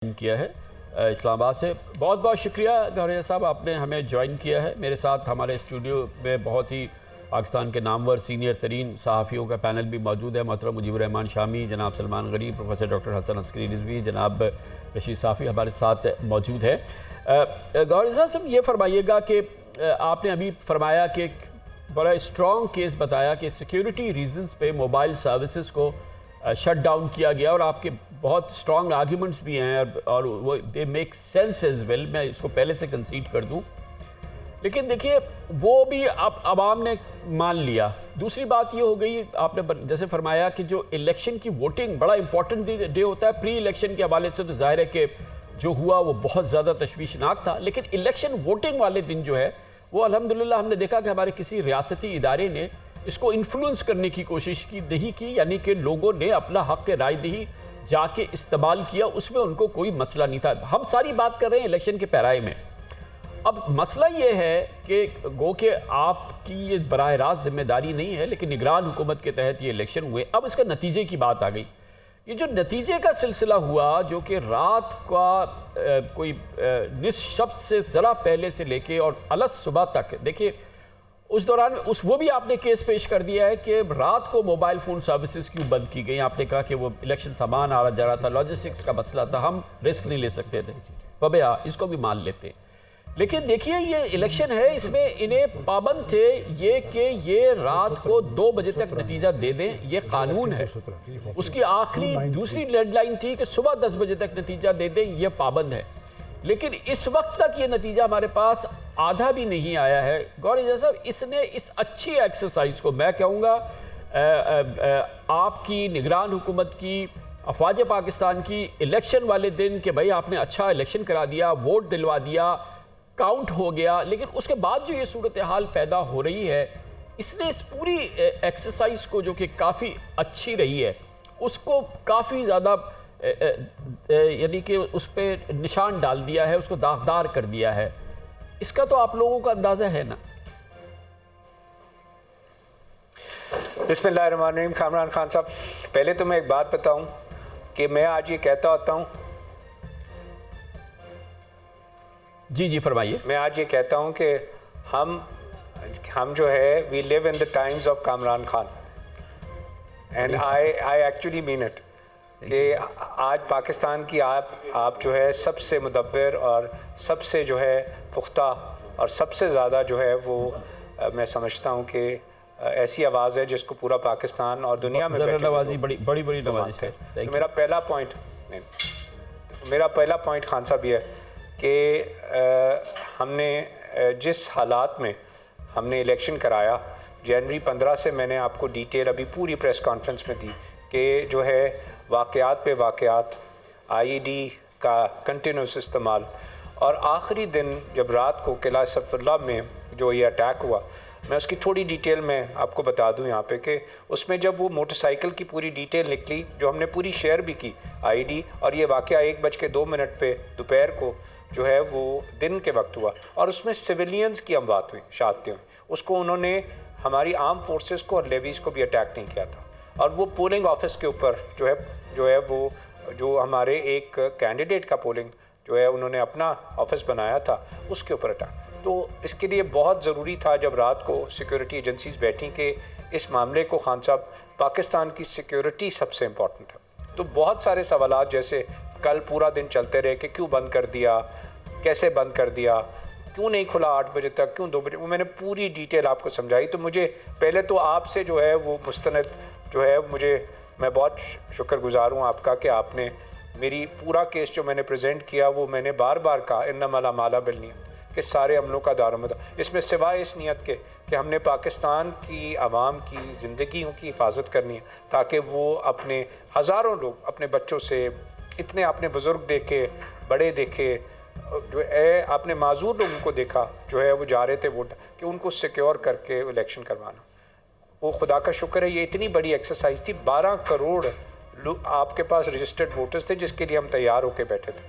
کیا ہے اسلام آباد سے۔ بہت بہت شکریہ گوہر صاحب، آپ نے ہمیں جوائن کیا ہے۔ میرے ساتھ ہمارے اسٹوڈیو میں بہت ہی پاکستان کے نامور سینئر ترین صحافیوں کا پینل بھی موجود ہے۔ محترم مجیب الرحمان شامی، جناب سلمان غریب، پروفیسر ڈاکٹر حسن عسکری رضوی، جناب رشید صافی ہمارے ساتھ موجود ہے۔ گوہر صاحب یہ فرمائیے گا کہ آپ نے ابھی فرمایا کہ ایک بڑا اسٹرانگ کیس بتایا کہ سیکیورٹی ریزنز پہ موبائل سروسز کو شٹ ڈاؤن کیا گیا، اور آپ کے بہت اسٹرانگ آرگیومنٹس بھی ہیں اور وہ they make sense as well, میں اس کو پہلے سے کنسیڈ کر دوں۔ لیکن دیکھیے وہ بھی اب عوام نے مان لیا۔ دوسری بات یہ ہو گئی، آپ نے جیسے فرمایا کہ جو الیکشن کی ووٹنگ بڑا امپورٹنٹ ڈے ہوتا ہے، پری الیکشن کے حوالے سے تو ظاہر ہے کہ جو ہوا وہ بہت زیادہ تشویشناک تھا، لیکن الیکشن ووٹنگ والے دن جو ہے وہ الحمدللہ ہم نے دیکھا کہ ہمارے کسی ریاستی ادارے نے اس کو انفلوئنس کرنے کی کوشش نہیں کی، یعنی کہ لوگوں نے اپنا حق رائے دہی جا کے استعمال کیا، اس میں ان کو کوئی مسئلہ نہیں تھا۔ ہم ساری بات کر رہے ہیں الیکشن کے پیرائے میں۔ اب مسئلہ یہ ہے کہ گو کہ آپ کی یہ براہ راست ذمہ داری نہیں ہے، لیکن نگران حکومت کے تحت یہ الیکشن ہوئے۔ اب اس کا نتیجے کی بات آ گئی۔ یہ جو نتیجے کا سلسلہ ہوا، جو کہ رات کا کوئی نصف شب سے ذرا پہلے سے لے کے اور الگ صبح تک، دیکھیے اس دوران وہ بھی آپ نے کیس پیش کر دیا ہے کہ رات کو موبائل فون سروسز کیوں بند کی گئی۔ آپ نے کہا کہ وہ الیکشن سامان آ جا رہا تھا، لاجسٹکس کا مسئلہ تھا، ہم رسک نہیں لے سکتے تھے، ببیا اس کو بھی مان لیتے۔ لیکن دیکھیے یہ الیکشن ہے، اس میں انہیں پابند تھے یہ کہ یہ رات کو 2 بجے تک نتیجہ دے دیں، یہ قانون ہے۔ اس کی آخری دوسری ڈیڈ لائن تھی کہ صبح 10 بجے تک نتیجہ دے دیں، یہ پابند ہے۔ لیکن اس وقت تک یہ نتیجہ ہمارے پاس آدھا بھی نہیں آیا ہے۔ گوہر صاحب اس نے اس اچھی ایکسرسائز کو میں کہوں گا آپ کی نگران حکومت کی، افواج پاکستان کی، الیکشن والے دن کہ بھائی آپ نے اچھا الیکشن کرا دیا، ووٹ دلوا دیا، کاؤنٹ ہو گیا، لیکن اس کے بعد جو یہ صورتحال پیدا ہو رہی ہے، اس نے اس پوری ایکسرسائز کو جو کہ کافی اچھی رہی ہے اس کو کافی زیادہ یعنی کہ اس پہ نشان ڈال دیا ہے، اس کو داغدار کر دیا ہے۔ اس کا تو آپ لوگوں کا اندازہ ہے نا؟ بسم اللہ الرحمن الرحیم۔ کامران خان صاحب، پہلے تو میں ایک بات بتاؤں کہ میں آج یہ کہتا ہوتا ہوں، جی فرمائیے۔ میں آج یہ کہتا ہوں کہ ہم جو ہے we live in the times of Kamran Khan and I actually mean it کہ آج پاکستان کی آپ جو ہے سب سے مدبر اور سب سے جو ہے پختہ اور سب سے زیادہ جو ہے وہ میں سمجھتا ہوں کہ ایسی آواز ہے جس کو پورا پاکستان اور دنیا میں بڑی نوازش ہے۔ تو میرا پہلا پوائنٹ خان صاحب یہ ہے کہ ہم نے جس حالات میں ہم نے الیکشن کرایا، جنوری 15 سے میں نے آپ کو ڈیٹیل ابھی پوری پریس کانفرنس میں دی کہ جو ہے واقعات پہ واقعات، آئی ڈی کا کنٹینیوس استعمال، اور آخری دن جب رات کو قلعہ صف اللہ میں جو یہ اٹیک ہوا، میں اس کی تھوڑی ڈیٹیل میں آپ کو بتا دوں یہاں پہ کہ اس میں جب وہ موٹر سائیکل کی پوری ڈیٹیل نکلی جو ہم نے پوری شیئر بھی کی آئی ڈی، اور یہ واقعہ 1:02 پہ دوپہر کو جو ہے وہ دن کے وقت ہوا، اور اس میں سویلینز کی اموات ہوئی، شہادتیں ہوئیں۔ اس کو انہوں نے ہماری آرم فورسز کو اور لیویز کو بھی اٹیک نہیں کیا تھا، اور وہ پولنگ آفس کے اوپر جو ہے وہ جو ہمارے ایک کینڈیڈیٹ کا پولنگ جو ہے انہوں نے اپنا آفس بنایا تھا، اس کے اوپر اٹیک۔ تو اس کے لیے بہت ضروری تھا جب رات کو سیکیورٹی ایجنسیز بیٹھیں کہ اس معاملے کو خان صاحب پاکستان کی سیکیورٹی سب سے امپورٹنٹ ہے۔ تو بہت سارے سوالات جیسے کل پورا دن چلتے رہے کہ کیوں بند کر دیا، کیسے بند کر دیا، کیوں نہیں کھلا 8 بجے تک، کیوں 2 بجے، وہ میں نے پوری ڈیٹیل آپ کو سمجھائی۔ تو مجھے پہلے تو آپ سے جو ہے وہ مستند جو ہے میں بہت شکر گزار ہوں آپ کا کہ آپ نے میری پورا کیس جو میں نے پریزنٹ کیا وہ میں نے بار بار کہا انما الاعمال بالنیات کہ سارے عملوں کا دار و مدار اس میں سوائے اس نیت کے کہ ہم نے پاکستان کی عوام کی زندگیوں کی حفاظت کرنی ہے تاکہ وہ اپنے ہزاروں لوگ اپنے بچوں سے اتنے آپ نے بزرگ دیکھے، بڑے دیکھے، جو ہے آپ نے معذور لوگوں کو دیکھا جو ہے وہ جا رہے تھے ووٹ، کہ ان کو سیکیور کر کے الیکشن کروانا۔ وہ خدا کا شکر ہے یہ اتنی بڑی ایکسرسائز تھی، 12 کروڑ آپ کے پاس رجسٹرڈ ووٹرز تھے جس کے لیے ہم تیار ہو کے بیٹھے تھے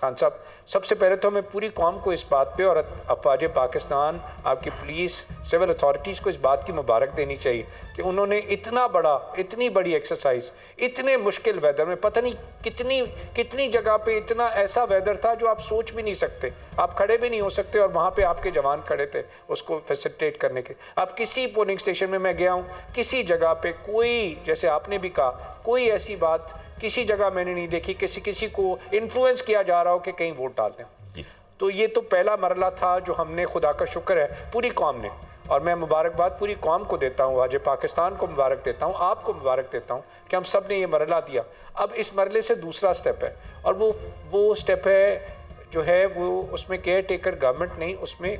خان صاحب سب سے پہلے تو ہمیں پوری قوم کو اس بات پہ اور افواج پاکستان آپ کی پولیس سول اتھارٹیز کو اس بات کی مبارک دینی چاہیے کہ انہوں نے اتنی بڑی ایکسرسائز اتنے مشکل ویدر میں پتہ نہیں کتنی جگہ پہ اتنا ایسا ویدر تھا جو آپ سوچ بھی نہیں سکتے, آپ کھڑے بھی نہیں ہو سکتے, اور وہاں پہ آپ کے جوان کھڑے تھے اس کو فیسیلیٹیٹ کرنے کے. آپ کسی پولنگ اسٹیشن میں گیا ہوں, کسی جگہ پہ کوئی, جیسے آپ نے بھی کہا, کوئی ایسی بات کسی جگہ میں نے نہیں دیکھی کسی کو انفلوئنس کیا جا رہا ہو کہ کہیں ووٹ ڈال دیں. تو یہ تو پہلا مرحلہ تھا جو ہم نے, خدا کا شکر ہے پوری قوم نے, اور میں مبارکباد پوری قوم کو دیتا ہوں, آج پاکستان کو مبارک دیتا ہوں, آپ کو مبارک دیتا ہوں کہ ہم سب نے یہ مرحلہ دیا. اب اس مرحلے سے دوسرا سٹیپ ہے, اور وہ سٹیپ ہے جو ہے وہ اس میں کیئر ٹیکر گورنمنٹ نہیں, اس میں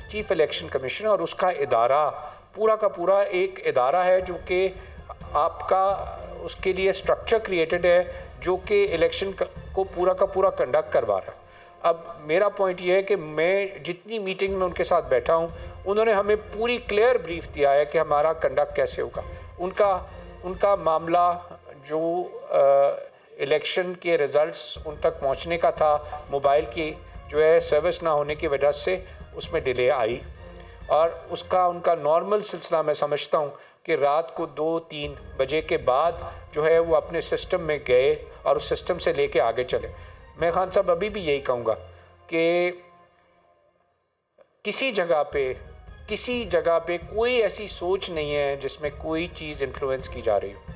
چیف الیکشن کمیشن اور اس کا ادارہ پورا کا پورا ایک ادارہ ہے جو کہ آپ کا اس کے لیے سٹرکچر کریٹڈ ہے جو کہ الیکشن کو پورا کا پورا کنڈکٹ کروا رہا ہے. اب میرا پوائنٹ یہ ہے کہ میں جتنی میٹنگ میں ان کے ساتھ بیٹھا ہوں, انہوں نے ہمیں پوری کلیئر بریف دیا ہے کہ ہمارا کنڈکٹ کیسے ہوگا. ان کا معاملہ جو الیکشن کے ریزلٹس ان تک پہنچنے کا تھا, موبائل کی جو ہے سروس نہ ہونے کی وجہ سے اس میں ڈیلے آئی, اور ان کا نارمل سلسلہ میں سمجھتا ہوں کہ رات کو 2-3 بجے کے بعد جو ہے وہ اپنے سسٹم میں گئے اور اس سسٹم سے لے کے آگے چلے. میں خان صاحب ابھی بھی یہی کہوں گا کہ کسی جگہ پہ کوئی ایسی سوچ نہیں ہے جس میں کوئی چیز انفلوئنس کی جا رہی ہو.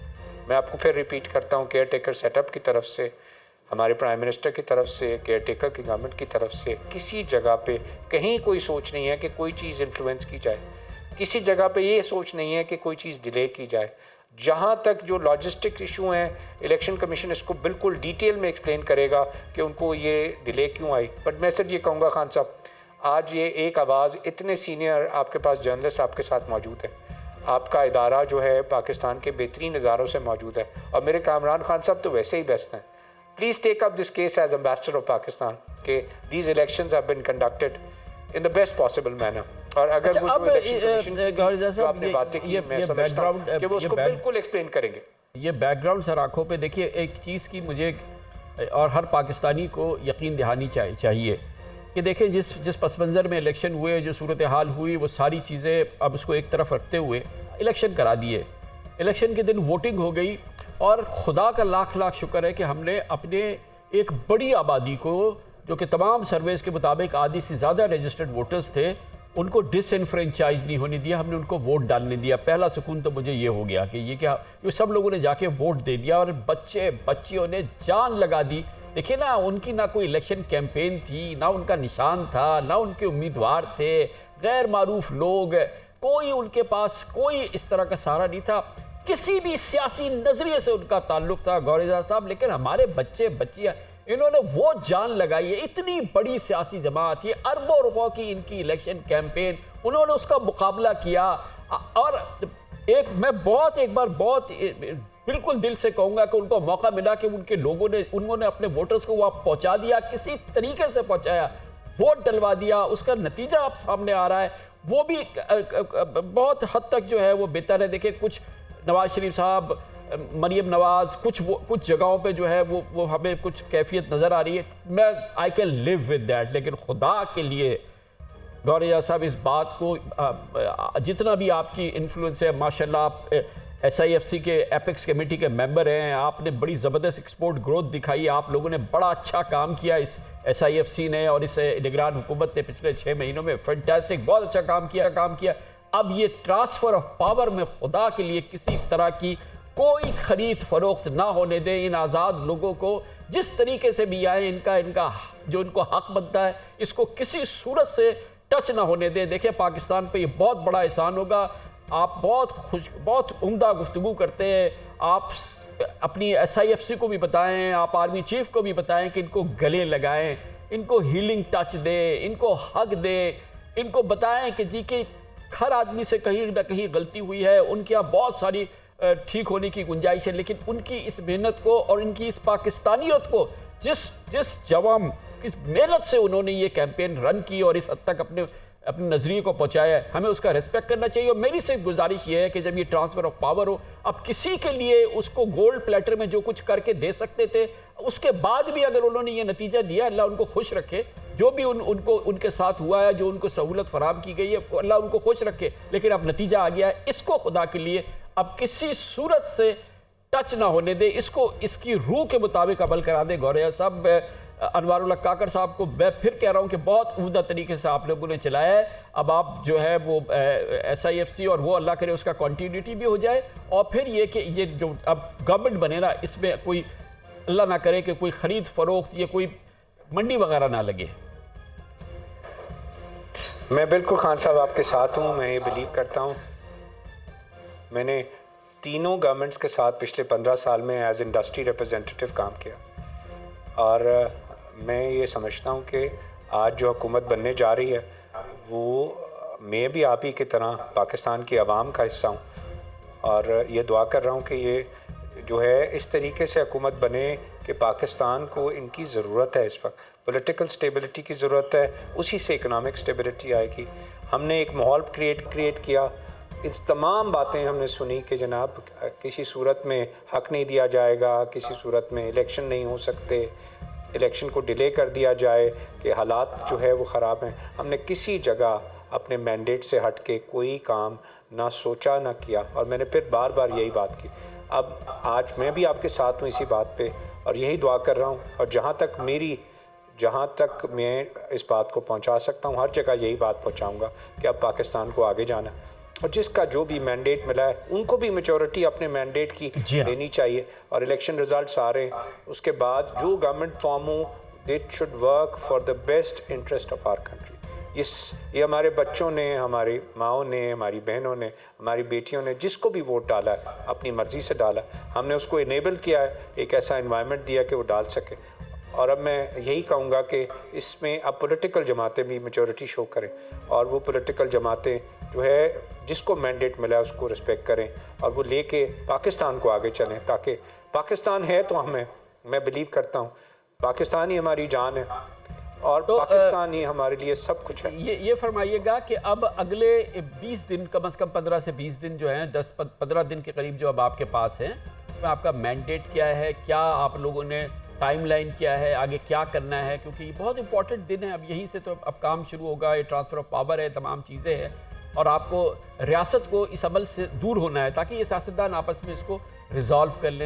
میں آپ کو پھر ریپیٹ کرتا ہوں, کیئر ٹیکر سیٹ اپ کی طرف سے, ہمارے پرائم منسٹر کی طرف سے, کیئر ٹیکر کی گورنمنٹ کی طرف سے کسی جگہ پہ کہیں کوئی سوچ نہیں ہے کہ کوئی چیز انفلوئنس کی جائے. کسی جگہ پہ یہ سوچ نہیں ہے کہ کوئی چیز ڈیلے کی جائے. جہاں تک جو لاجسٹک ایشو ہیں, الیکشن کمیشن اس کو بالکل ڈیٹیل میں ایکسپلین کرے گا کہ ان کو یہ ڈیلے کیوں آئی. بٹ میں صرف یہ کہوں گا خان صاحب, آج یہ ایک آواز, اتنے سینئر آپ کے پاس جرنلسٹ آپ کے ساتھ موجود ہیں, آپ کا ادارہ جو ہے پاکستان کے بہترین اداروں سے موجود ہے, اور میرے کامران خان صاحب تو ویسے ہی بیسٹ ہیں. Please take up this case as ambassador of Pakistan کہ these elections have been conducted in the best possible manner. اور اگر وہ جو الیکشن کمیشن جو آپ نے باتیں کی, میں سمجھتا ہوں کہ وہ اس کو بالکل ایکسپلین کریں گے. یہ بیک گراؤنڈ سر آنکھوں پہ دیکھیے, ایک چیز کی مجھے اور ہر پاکستانی کو یقین دہانی چاہیے کہ دیکھیں جس پس منظر میں الیکشن ہوئے, جو صورتحال ہوئی, وہ ساری چیزیں اب اس کو ایک طرف رکھتے ہوئے الیکشن کرا دیے. الیکشن کے دن ووٹنگ ہو گئی, اور خدا کا لاکھ لاکھ شکر ہے کہ ہم نے اپنے ایک بڑی آبادی کو, جو کہ تمام سرویز کے مطابق آدھی سے زیادہ رجسٹرڈ ووٹرز تھے, ان کو ڈس انفرینچائز نہیں ہونے دیا, ہم نے ان کو ووٹ ڈالنے دیا. پہلا سکون تو مجھے یہ ہو گیا کہ یہ سب لوگوں نے جا کے ووٹ دے دیا, اور بچیوں نے جان لگا دی. دیکھیں نا, ان کی نہ کوئی الیکشن کیمپین تھی, نہ ان کا نشان تھا, نہ ان کے امیدوار تھے, غیر معروف لوگ, کوئی ان کے پاس کوئی اس طرح کا سہارا نہیں تھا, کسی بھی سیاسی نظریے سے ان کا تعلق تھا گورزہ صاحب. لیکن ہمارے بچیاں انہوں نے وہ جان لگائی ہے, اتنی بڑی سیاسی جماعت, یہ اربوں روپوں کی ان کی الیکشن کیمپین, انہوں نے اس کا مقابلہ کیا. اور میں ایک بار بالکل دل سے کہوں گا کہ ان کو موقع ملا کہ ان کے لوگوں نے, انہوں نے اپنے ووٹرز کو وہاں پہنچا دیا, کسی طریقے سے پہنچایا, ووٹ ڈلوا دیا. اس کا نتیجہ اب سامنے آ رہا ہے, وہ بھی بہت حد تک جو ہے وہ بہتر ہے. دیکھیں, کچھ نواز شریف صاحب, مریم نواز, کچھ جگہوں پہ جو ہے وہ ہمیں کچھ کیفیت نظر آ رہی ہے. میں I can live with that. لیکن خدا کے لیے گوریا صاحب, اس بات کو جتنا بھی آپ کی انفلوئنس ہے, ماشاءاللہ آپ SIFC کے ایپکس کمیٹی کے ممبر ہیں, آپ نے بڑی زبردست ایکسپورٹ گروتھ دکھائی, آپ لوگوں نے بڑا اچھا کام کیا اس SIFC نے, اور اس نگران حکومت نے پچھلے 6 مہینوں میں فینٹاسٹک, بہت اچھا کام کیا. اب یہ ٹرانسفر آف پاور میں خدا کے لیے کسی طرح کی کوئی خرید فروخت نہ ہونے دیں. ان آزاد لوگوں کو جس طریقے سے بھی آئے, ان کا جو ان کو حق بنتا ہے, اس کو کسی صورت سے ٹچ نہ ہونے دیں. دیکھیں, پاکستان پہ یہ بہت بڑا احسان ہوگا. آپ بہت عمدہ گفتگو کرتے ہیں, آپ اپنی SIFC کو بھی بتائیں, آپ آرمی چیف کو بھی بتائیں کہ ان کو گلے لگائیں, ان کو ہیلنگ ٹچ دیں, ان کو حق دیں, ان کو بتائیں کہ جی کہ ہر آدمی سے کہیں نہ کہیں غلطی ہوئی ہے, ان کے یہاں بہت ساری ٹھیک ہونے کی گنجائش ہے. لیکن ان کی اس محنت کو اور ان کی اس پاکستانیت کو, جس جوام کس محنت سے انہوں نے یہ کیمپین رن کی اور اس حد تک اپنے نظریے کو پہنچایا ہے, ہمیں اس کا ریسپیکٹ کرنا چاہیے. اور میری صرف گزارش یہ ہے کہ جب یہ ٹرانسفر آف پاور ہو, اب کسی کے لیے اس کو گولڈ پلیٹر میں جو کچھ کر کے دے سکتے تھے, اس کے بعد بھی اگر انہوں نے یہ نتیجہ دیا، اللہ ان کو خوش رکھے، جو بھی ان کے ساتھ ہوا ہے، جو ان کو سہولت فراہم کی گئی ہے، اللہ ان کو خوش رکھے، لیکن اب نتیجہ آ گیا ہے، اس کو خدا کے لیے اب کسی صورت سے ٹچ نہ ہونے دے، اس کو اس کی روح کے مطابق عمل کرا دے۔ گوریا صاحب، انوار اللہ کاکڑ صاحب کو میں پھر کہہ رہا ہوں کہ بہت عمدہ طریقے سے آپ لوگوں نے چلایا ہے۔ اب آپ جو ہے وہ ایس آئی ایف سی، اور وہ اللہ کرے اس کا کنٹینیوٹی بھی ہو جائے، اور پھر یہ کہ یہ جو اب گورنمنٹ بنے نا، اس میں کوئی اللہ نہ کرے کہ کوئی خرید فروخت یا کوئی منڈی وغیرہ نہ لگے۔ میں بالکل خان صاحب آپ کے ساتھ ہوں۔ میں یہ بلیو کرتا ہوں، میں نے تینوں گورنمنٹس کے ساتھ پچھلے 15 سال میں ایز انڈسٹری ریپرزینٹیٹیو کام کیا، اور میں یہ سمجھتا ہوں کہ آج جو حکومت بننے جا رہی ہے وہ میں بھی آپ ہی کی طرح پاکستان کی عوام کا حصہ ہوں، اور یہ دعا کر رہا ہوں کہ یہ جو ہے اس طریقے سے حکومت بنے کہ پاکستان کو ان کی ضرورت ہے۔ اس وقت پولیٹیکل سٹیبلٹی کی ضرورت ہے، اسی سے اکنامک سٹیبلٹی آئے گی۔ ہم نے ایک ماحول کریٹ کیا، اس تمام باتیں ہم نے سنی کہ جناب کسی صورت میں حق نہیں دیا جائے گا، کسی صورت میں الیکشن نہیں ہو سکتے، الیکشن کو ڈیلے کر دیا جائے کہ حالات جو ہے وہ خراب ہیں۔ ہم نے کسی جگہ اپنے مینڈیٹ سے ہٹ کے کوئی کام نہ سوچا نہ کیا، اور میں نے پھر بار بار یہی بات کی۔ اب آج میں بھی آپ کے ساتھ ہوں اسی بات پہ، اور یہی دعا کر رہا ہوں، اور جہاں تک میں اس بات کو پہنچا سکتا ہوں ہر جگہ یہی بات پہنچاؤں گا کہ اب پاکستان کو آگے جانا ہے، اور جس کا جو بھی مینڈیٹ ملا ہے ان کو بھی میجورٹی اپنے مینڈیٹ کی لینی چاہیے، اور الیکشن ریزلٹس آ رہے ہیں، اس کے بعد جو government form who that should work for the best interest of our country. یہ ہمارے بچوں نے، ہماری ماؤں نے، ہماری بہنوں نے، ہماری بیٹیوں نے جس کو بھی ووٹ ڈالا ہے اپنی مرضی سے ڈالا ہے، ہم نے اس کو انیبل کیا ہے، ایک ایسا انوائرمنٹ دیا کہ وہ ڈال سکے۔ اور اب میں یہی کہوں گا کہ اس میں اب پولیٹیکل جماعتیں بھی میجورٹی شو کریں، اور وہ پولیٹیکل جماعتیں جو ہے جس کو مینڈیٹ ملا ہے اس کو رسپیکٹ کریں، اور وہ لے کے پاکستان کو آگے چلیں، تاکہ پاکستان ہے تو میں بلیو کرتا ہوں پاکستان ہی ہماری جان ہے، اور پاکستان ہی ہمارے لیے سب کچھ ہے۔ یہ فرمائیے گا کہ اب اگلے 20 دن، کم از کم 15 سے 20 دن جو ہیں، 10-15 دن کے قریب جو اب آپ کے پاس ہیں، اس میں آپ کا مینڈیٹ کیا ہے، کیا آپ لوگوں نے ٹائم لائن کیا ہے، آگے کیا کرنا ہے، کیونکہ یہ بہت امپورٹنٹ دن ہے، اب یہیں سے تو اب کام شروع ہوگا، یہ ٹرانسفر آف پاور ہے، تمام چیزیں ہیں، اور آپ کو ریاست کو اس عمل سے دور ہونا ہے تاکہ یہ سیاستدان آپس میں اس کو ریزالو کر لیں۔